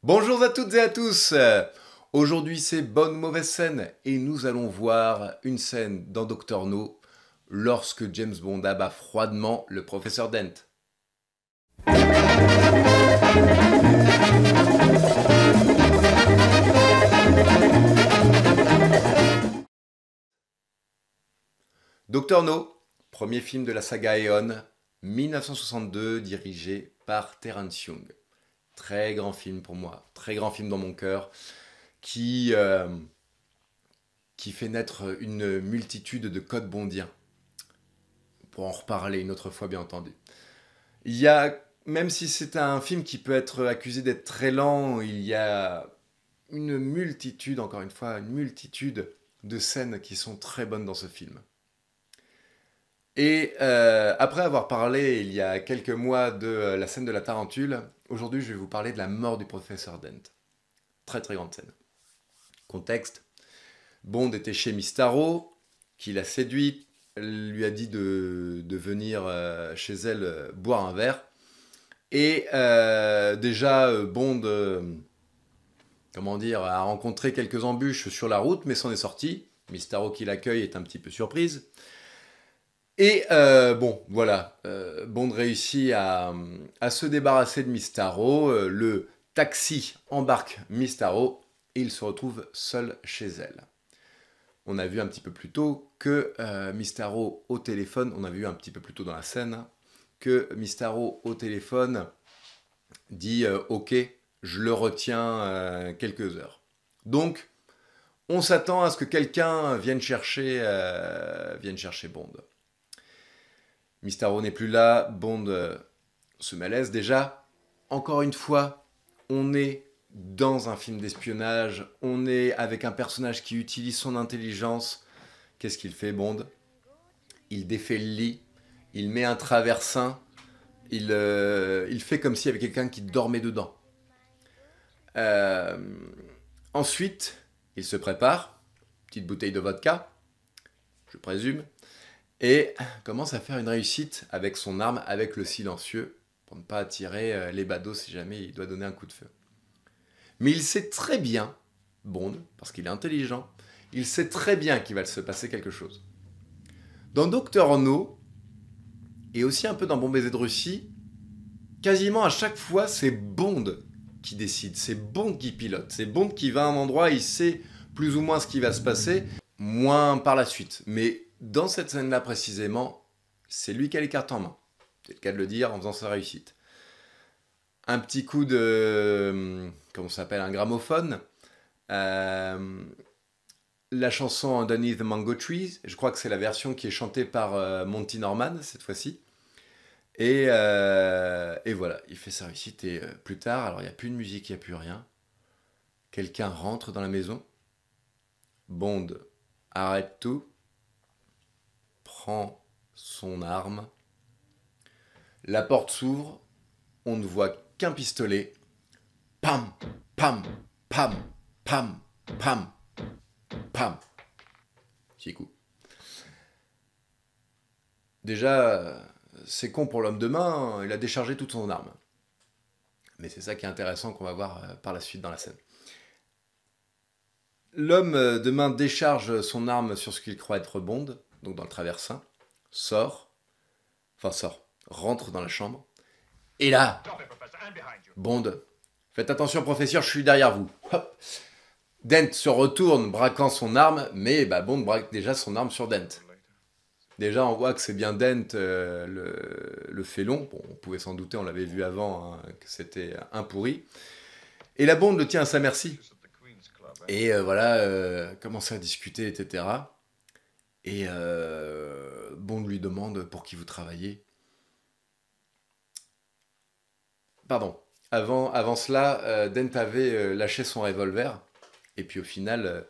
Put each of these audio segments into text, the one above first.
Bonjour à toutes et à tous. Aujourd'hui c'est bonne ou mauvaise scène et nous allons voir une scène dans Doctor No lorsque James Bond abat froidement le professeur Dent. Doctor No, premier film de la saga Eon, 1962, dirigé par Terence Young. Très grand film pour moi, très grand film dans mon cœur, qui, euh, qui fait naître une multitude de codes bondiens. Pour en reparler une autre fois, bien entendu. Il y a, même si c'est un film qui peut être accusé d'être très lent, il y a une multitude, encore une fois, une multitude de scènes qui sont très bonnes dans ce film. Et après avoir parlé il y a quelques mois de la scène de la tarentule, aujourd'hui je vais vous parler de la mort du professeur Dent. Très très grande scène. Contexte, Bond était chez Miss Tarot, qui l'a séduit, lui a dit de venir chez elle boire un verre. Et déjà, Bond, comment dire, a rencontré quelques embûches sur la route, mais s'en est sorti. Miss Tarot qui l'accueille est un petit peu surprise. Et bon, voilà, Bond réussit à se débarrasser de Miss Tarot. Le taxi embarque Miss Tarot et il se retrouve seul chez elle. On a vu un petit peu plus tôt que Miss Tarot au téléphone, on a vu un petit peu plus tôt dans la scène, que Miss Tarot au téléphone dit ok, je le retiens quelques heures. Donc, on s'attend à ce que quelqu'un vienne chercher Bond. Miss Tarot n'est plus là, Bond se malaise déjà. Encore une fois, on est dans un film d'espionnage, on est avec un personnage qui utilise son intelligence. Qu'est-ce qu'il fait, Bond? Il défait le lit, il met un traversin, il fait comme s'il y avait quelqu'un qui dormait dedans. Euh, Ensuite, il se prépare, petite bouteille de vodka, je présume, et commence à faire une réussite avec son arme, avec le silencieux, pour ne pas attirer les badauds si jamais il doit donner un coup de feu. Mais il sait très bien, Bond, parce qu'il est intelligent, il sait très bien qu'il va se passer quelque chose. Dans Doctor No, et aussi un peu dans Bon baiser de Russie, quasiment à chaque fois, c'est Bond qui décide, c'est Bond qui pilote, c'est Bond qui va à un endroit, il sait plus ou moins ce qui va se passer, moins par la suite. Mais dans cette scène-là précisément, c'est lui qui a les cartes en main. C'est le cas de le dire en faisant sa réussite. Un petit coup de... comment ça s'appelle? Un gramophone. La chanson Underneath the Mango Trees, je crois que c'est la version qui est chantée par Monty Norman cette fois-ci. Et voilà, il fait sa réussite et plus tard, alors il n'y a plus de musique, il n'y a plus rien. Quelqu'un rentre dans la maison, Bond arrête tout, prend son arme, la porte s'ouvre, on ne voit qu'un pistolet, pam, pam, pam, pam, pam, pam, petit coup. Déjà, c'est con pour l'homme de main, il a déchargé toute son arme. Mais c'est ça qui est intéressant qu'on va voir par la suite dans la scène. L'homme de main décharge son arme sur ce qu'il croit être Bond, donc dans le traversin, rentre dans la chambre. Et là, Bond, faites attention professeur, je suis derrière vous. Hop. Dent se retourne braquant son arme, mais Bond braque déjà son arme sur Dent. Déjà, on voit que c'est bien Dent, le félon. Bon, on pouvait s'en douter, on l'avait vu avant, hein, que c'était un pourri. Et la Bond le tient à sa merci. Et voilà, commence à discuter, etc. Et Bond lui demande pour qui vous travaillez. Pardon. Avant cela, Dent avait lâché son revolver. Et puis au final,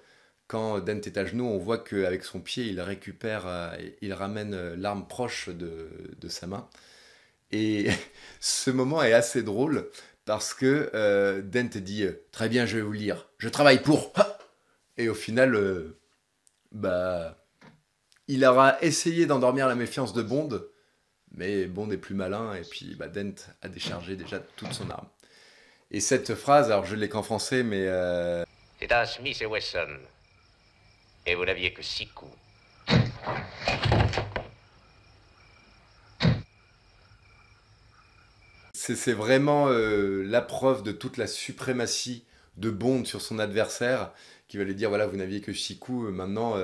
quand Dent est à genoux, on voit qu'avec son pied, il récupère, il ramène l'arme proche de sa main. Et ce moment est assez drôle parce que Dent dit très bien, je vais vous le lire. Je travaille pour. Et au final, il aura essayé d'endormir la méfiance de Bond, mais Bond est plus malin et puis Dent a déchargé déjà toute son arme. Et cette phrase, alors je l'ai qu'en français, mais C'est un Smith et Wesson. Et vous n'aviez que 6 coups. c'est vraiment la preuve de toute la suprématie de Bond sur son adversaire, qui va lui dire, voilà, vous n'aviez que 6 coups, maintenant,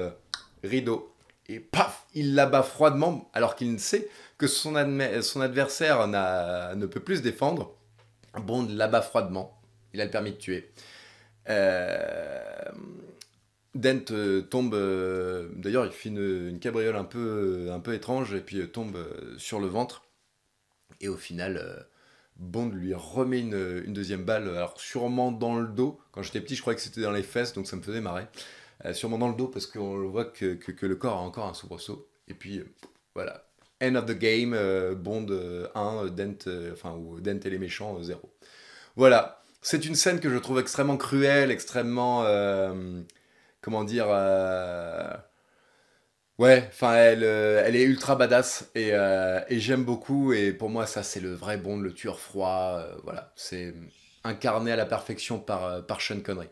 rideau. Et paf, il l'abat froidement, alors qu'il sait que son adversaire ne peut plus se défendre. Bond l'abat froidement. Il a le permis de tuer. Euh, Dent tombe. D'ailleurs, il fait une cabriole un peu étrange et puis tombe sur le ventre. Et au final, Bond lui remet une deuxième balle, alors sûrement dans le dos. Quand j'étais petit, je croyais que c'était dans les fesses, donc ça me faisait marrer. Sûrement dans le dos parce qu'on le voit que le corps a encore un soubresaut. Et puis voilà. End of the game, Bond 1, ou Dent et les méchants 0. Voilà. C'est une scène que je trouve extrêmement cruelle, extrêmement. Comment dire. Ouais, enfin, elle est ultra badass et j'aime beaucoup. Et pour moi, ça, c'est le vrai Bond, le tueur froid. Voilà. C'est incarné à la perfection par Sean Connery.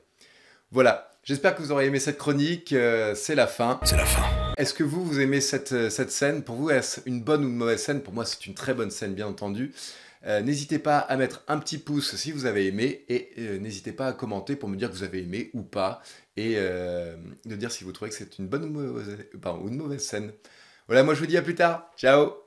Voilà. J'espère que vous aurez aimé cette chronique. C'est la fin. C'est la fin. Est-ce que vous aimez cette scène? Pour vous, est-ce une bonne ou une mauvaise scène? Pour moi, c'est une très bonne scène, bien entendu. N'hésitez pas à mettre un petit pouce si vous avez aimé et n'hésitez pas à commenter pour me dire que vous avez aimé ou pas et de dire si vous trouvez que c'est une bonne ou une mauvaise scène. Voilà, moi je vous dis à plus tard. Ciao!